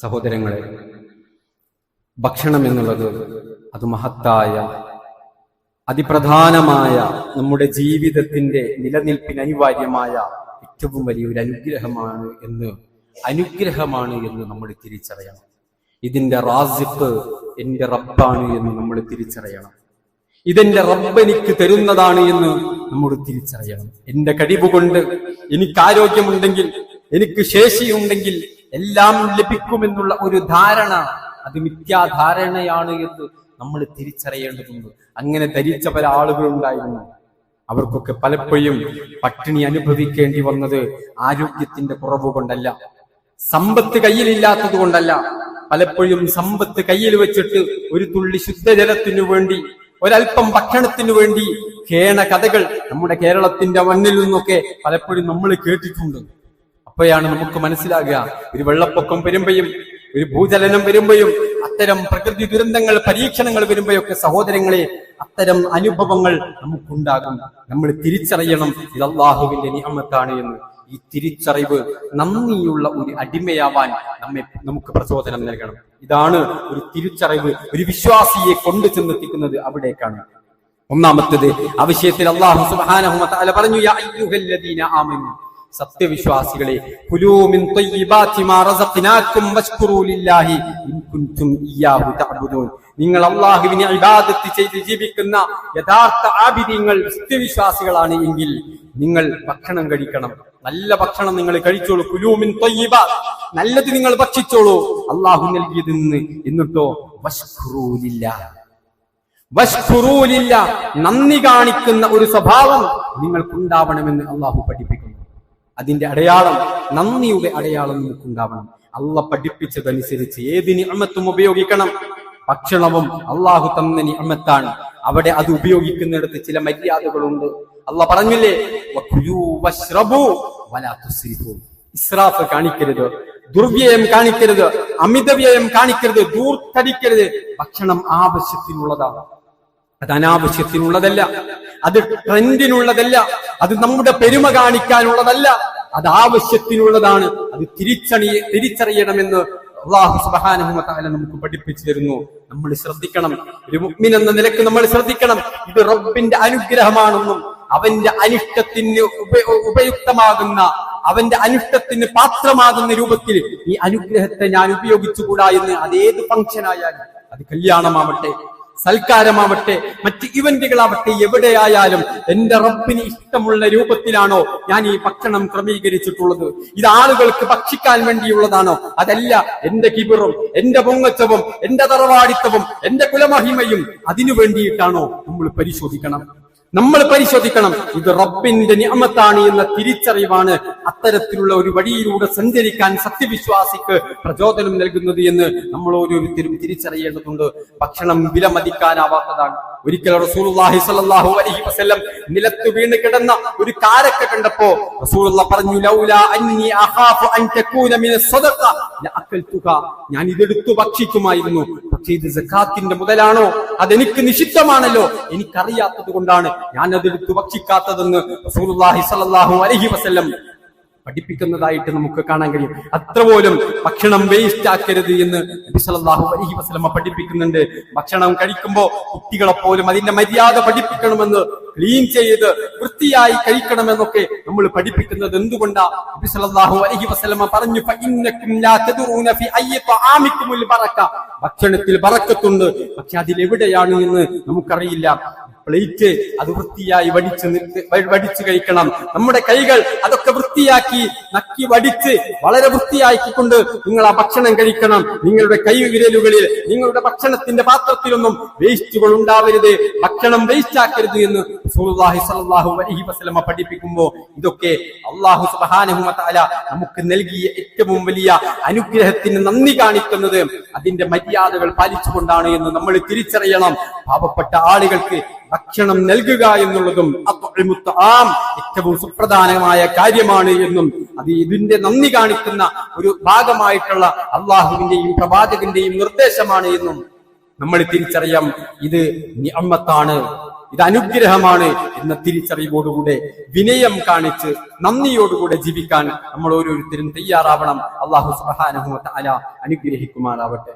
സഹോദരങ്ങളെ, ഭക്ഷണം എന്നുള്ളത് അത് മഹത്തായ അതിപ്രധാനമായ നമ്മുടെ ജീവിതത്തിന്റെ നിലനിൽപ്പിന് അനിവാര്യമായ ഏറ്റവും വലിയൊരു അനുഗ്രഹമാണ് എന്ന് നമ്മൾ തിരിച്ചറിയണം. ഇതിന്റെ റാസിഖ് എന്റെ റബ്ബാണ് എന്ന് നമ്മൾ തിരിച്ചറിയണം. ഇതെന്റെ റബ്ബ് എനിക്ക് തരുന്നതാണ് എന്ന് നമ്മൾ തിരിച്ചറിയണം. എന്റെ കഴിവ് കൊണ്ട് എനിക്ക് ആരോഗ്യമുണ്ടെങ്കിൽ, എനിക്ക് ശേഷിയുണ്ടെങ്കിൽ എല്ലാം ലഭിക്കുമെന്നുള്ള ഒരു ധാരണ അത് മിഥ്യാധാരണയാണ് എന്ന് നമ്മൾ തിരിച്ചറിയേണ്ടതുണ്ട്. അങ്ങനെ ധരിച്ച പല ആളുകളുണ്ടായിരുന്നു. അവർക്കൊക്കെ പലപ്പോഴും പട്ടിണി അനുഭവിക്കേണ്ടി വന്നത് ആരോഗ്യത്തിന്റെ കുറവ് കൊണ്ടല്ല, സമ്പത്ത് കയ്യിലില്ലാത്തത് കൊണ്ടല്ല. പലപ്പോഴും സമ്പത്ത് കയ്യിൽ വെച്ചിട്ട് ഒരു തുള്ളി ശുദ്ധജലത്തിനു വേണ്ടി, ഒരൽപ്പം ഭക്ഷണത്തിനു വേണ്ടി കേണ കഥകൾ നമ്മുടെ കേരളത്തിന്റെ മണ്ണിൽ നിന്നൊക്കെ പലപ്പോഴും നമ്മൾ കേട്ടിട്ടുണ്ട്. അപ്പോഴാണ് നമുക്ക് മനസ്സിലാകുക, ഒരു വെള്ളപ്പൊക്കം വരുമ്പോഴും ഒരു ഭൂചലനം വരുമ്പോഴും അത്തരം പ്രകൃതി ദുരന്തങ്ങൾ, പരീക്ഷണങ്ങൾ വരുമ്പോഴൊക്കെ സഹോദരങ്ങളെ, അത്തരം അനുഭവങ്ങൾ നമുക്കുണ്ടാകും. നമ്മൾ തിരിച്ചറിയണം ഇത് അല്ലാഹുവിന്റെ നിഅമത്താണ് എന്ന്. ഈ തിരിച്ചറിവ് നന്ദിയുള്ള ഒരു അടിമയാവാൻ നമുക്ക് പ്രചോദനം നൽകണം. ഇതാണ് ഒരു തിരിച്ചറിവ് ഒരു വിശ്വാസിയെ കൊണ്ടു ചെന്നെത്തിക്കുന്നത് അവിടേക്കാണ്. ഒന്നാമത്തേത് ആ വിഷയത്തിൽ അല്ലാഹു സുബ്ഹാനഹു വ തആല പറഞ്ഞു, യാ അയ്യുഹല്ലദീന ആമനൂ, സത്യവിശ്വാസികളെ, കുലൂ മിൻ ത്വയ്യിബാതി മാ റസഖ്നാകും വശ്കുറൂ ലില്ലാഹി ഇൻ കുൻതും ഇയ്യാഹു തഅബുദൂൻ. നിങ്ങൾ അല്ലാഹുവിനെ ഇബാദത്ത് ചെയ്ത് ജീവിക്കുന്ന യഥാർത്ഥ ആബിദീങ്ങൾ, സത്യവിശ്വാസികളാണ് എങ്കിൽ നിങ്ങൾ ഭക്ഷണം കഴിക്കണം. നല്ല ഭക്ഷണം നിങ്ങൾ കഴിച്ചോളൂ. കുലൂ മിൻ ത്വയ്യിബാത്, നല്ലത് നിങ്ങൾ ഭക്ഷിച്ചോളൂ അല്ലാഹു നൽകിയത് നിന്ന്. എന്നിട്ടോ വശ്കുറൂ ലില്ലാഹ്, വശ്കുറൂ ലില്ലാഹ്, നന്ദി കാണിക്കുന്ന ഒരു സ്വഭാവം നിങ്ങൾക്കുണ്ടാവണമെന്ന് അല്ലാഹു പഠിപ്പിക്കുന്നു. അതിന്റെ അടയാളം, നന്ദിയുടെ അടയാളം നിങ്ങൾക്കുണ്ടാവണം. അള്ളാഹ് പഠിപ്പിച്ചതനുസരിച്ച് ഏത് നിഅമത്തും ഉപയോഗിക്കണം. ഭക്ഷണവും അള്ളാഹു തന്ന നിഅമത്താണ്. അവിടെ അത് ഉപയോഗിക്കുന്നിടത്ത് ചില മര്യാദകളുണ്ട്. അള്ളാഹ് പറഞ്ഞില്ലേ, വകുലൂ വശ്റബൂ വലാ തുസ്രിഫൂ. ഇസ്രാഫ് കാണിക്കരുത്, ദുർവ്യയം കാണിക്കരുത്, അമിതവ്യയം കാണിക്കരുത്, ദൂർത്തടിക്കരുത്. ഭക്ഷണം ആവശ്യത്തിനുള്ളതാണ്, അത് അനാവശ്യത്തിനുള്ളതല്ല, അത് ട്രെൻഡിനുള്ളതല്ല, അത് നമ്മുടെ പെരുമ കാണിക്കാനുള്ളതല്ല, അത് ആവശ്യത്തിനുള്ളതാണ്. അത് തിരിച്ചറിയണമെന്ന് അല്ലാഹു സുബ്ഹാനഹു വ തആല നമുക്ക് പഠിപ്പിച്ചു തരുന്നു. നമ്മൾ ശ്രദ്ധിക്കണം. ഒരു മുഅ്മിൻ എന്ന നിലയ്ക്ക് നമ്മൾ ശ്രദ്ധിക്കണം. ഇത് റബ്ബിന്റെ അനുഗ്രഹമാണെന്നും അവന്റെ അനിഷ്ടത്തിന് ഉപയുക്തമാകുന്ന, അവന്റെ അനിഷ്ടത്തിന് പാത്രമാകുന്ന രൂപത്തിൽ ഈ അനുഗ്രഹത്തെ ഞാൻ ഉപയോഗിച്ചുകൂടാ എന്ന്. അതേത് ഫംഗ്ഷനായാലും, അത് കല്യാണമാവട്ടെ, സൽക്കാരമാവട്ടെ, മറ്റ് ഇവന്റുകളാവട്ടെ, എവിടെയായാലും എന്റെ റബ്ബിന് ഇഷ്ടമുള്ള രൂപത്തിലാണോ ഞാൻ ഈ ഭക്ഷണം ക്രമീകരിച്ചിട്ടുള്ളത്? ഇത് ആളുകൾക്ക് ഭക്ഷിക്കാൻ വേണ്ടിയുള്ളതാണോ? അതല്ല, എന്റെ കിബിറും എന്റെ പൊങ്ങച്ചവും എന്റെ തറവാടിത്തവും എന്റെ കുലമഹിമയും അതിനു വേണ്ടിയിട്ടാണോ? നമ്മൾ പരിശോധിക്കണം. ഇത് റബ്ബിന്റെ നിഅമത്താണ് എന്ന തിരിച്ചറിവാണ് അത്തരത്തിലുള്ള ഒരു വഴിയിലൂടെ സഞ്ചരിക്കാൻ സത്യവിശ്വാസിക്ക് പ്രചോദനം നൽകുന്നത് എന്ന് നമ്മൾ ഓരോരുത്തരും തിരിച്ചറിയേണ്ടതുണ്ട്. ഭക്ഷണം വിലമതിക്കാനാവാത്തതാണ്. ഒരിക്കൽ റസൂലുള്ളാഹി സ്വല്ലല്ലാഹു അലൈഹി വസല്ലം നിലത്ത് വീണ് കിടന്ന ഒരു കാരക്ക കണ്ടപ്പോ റസൂലുള്ളാഹി പറഞ്ഞു, ലൗലാ അന്നി അഖാഫു അൻ തകൂന മിനസ് സദഖ ലഅകൽതുക. ഞാൻ ഇതെടുത്തു ഭക്ഷിക്കുമായിരുന്നു, പക്ഷേ ഇത് സകാത്തിന്റെ മുതലാണോ, അതെനിക്ക് നിഷിദ്ധമാണല്ലോ, എനിക്കറിയാത്തത് കൊണ്ടാണ് ഞാൻ അതെടുത്ത് ഭക്ഷിക്കാത്തതെന്ന് റസൂലുള്ളാഹി സ്വല്ലല്ലാഹു അലൈഹി വസല്ലം പഠിപ്പിക്കുന്നതായിട്ട് നമുക്ക് കാണാൻ കഴിയും. അത്രപോലും ഭക്ഷണം വേസ്റ്റ് ആക്കരുത് എന്ന് നബി സല്ലല്ലാഹു അലൈഹി വസല്ലം പഠിപ്പിക്കുന്നുണ്ട്. ഭക്ഷണം കഴിക്കുമ്പോൾ കുട്ടികളെ പോലും അതിന്റെ മര്യാദ പഠിപ്പിക്കണമെന്ന്, ക്ലീൻ ചെയ്ത് വൃത്തിയായി കഴിക്കണമെന്നൊക്കെ നമ്മൾ പഠിപ്പിക്കുന്നത് എന്തുകൊണ്ടാ? നബി സല്ലല്ലാഹു അലൈഹി വസല്ലം പറഞ്ഞു, ഫഇന്നകും ലാ തദറൂന ഫി അയ്യി തആമികുമുൽ ബറക. ഭക്ഷണത്തിൽ ബറക്കത്തുണ്ട്, പക്ഷെ അതിലെവിടെയാണ് എന്ന് നമുക്കറിയില്ല. പ്ലേറ്റ് അത് വൃത്തിയായി വടിച്ചു കഴിക്കണം. നമ്മുടെ കൈകൾ അതൊക്കെ വൃത്തിയാക്കി നക്കി വടിച്ച് വളരെ വൃത്തിയാക്കിക്കൊണ്ട് നിങ്ങൾ ആ ഭക്ഷണം കഴിക്കണം. നിങ്ങളുടെ കൈ വിരലുകളിൽ, നിങ്ങളുടെ ഭക്ഷണത്തിന്റെ പാത്രത്തിലൊന്നും വേസ്റ്റുകൾ ഉണ്ടാവരുത്, ഭക്ഷണം വേസ്റ്റ് ആക്കരുത് എന്ന് റസൂലുള്ളാഹി സ്വല്ലല്ലാഹു അലൈഹി വസല്ലം പഠിപ്പിക്കുമ്പോൾ ഇതൊക്കെ അല്ലാഹു സുബ്ഹാനഹു വ തആല നമുക്ക് നൽകിയ ഏറ്റവും വലിയ അനുഗ്രഹത്തിന് നന്ദി കാണിക്കുന്നത് അതിന്റെ മര്യാദകൾ പാലിച്ചുകൊണ്ടാണ് എന്ന് നമ്മൾ തിരിച്ചറിയണം. പാവപ്പെട്ട ആളുകൾക്ക് ഭക്ഷണം നൽകുക എന്നുള്ളതും ഏറ്റവും സുപ്രധാനമായ കാര്യമാണ് എന്നും അത് ഇതിന്റെ നന്ദി കാണിക്കുന്ന ഒരു ഭാഗമായിട്ടുള്ള അള്ളാഹുവിന്റെയും പ്രവാചകന്റെയും നിർദ്ദേശമാണ് എന്നും നമ്മൾ തിരിച്ചറിയാം. ഇത് നിഅമത്താണ്, ഇത് അനുഗ്രഹമാണ് എന്ന തിരിച്ചറിവോടുകൂടെ വിനയം കാണിച്ച് നന്ദിയോടുകൂടെ ജീവിക്കാൻ നമ്മൾ ഓരോരുത്തരും തയ്യാറാവണം. അല്ലാഹു സുബ്ഹാനഹു വ തആല അനുഗ്രഹിക്കുമാറാവട്ടെ.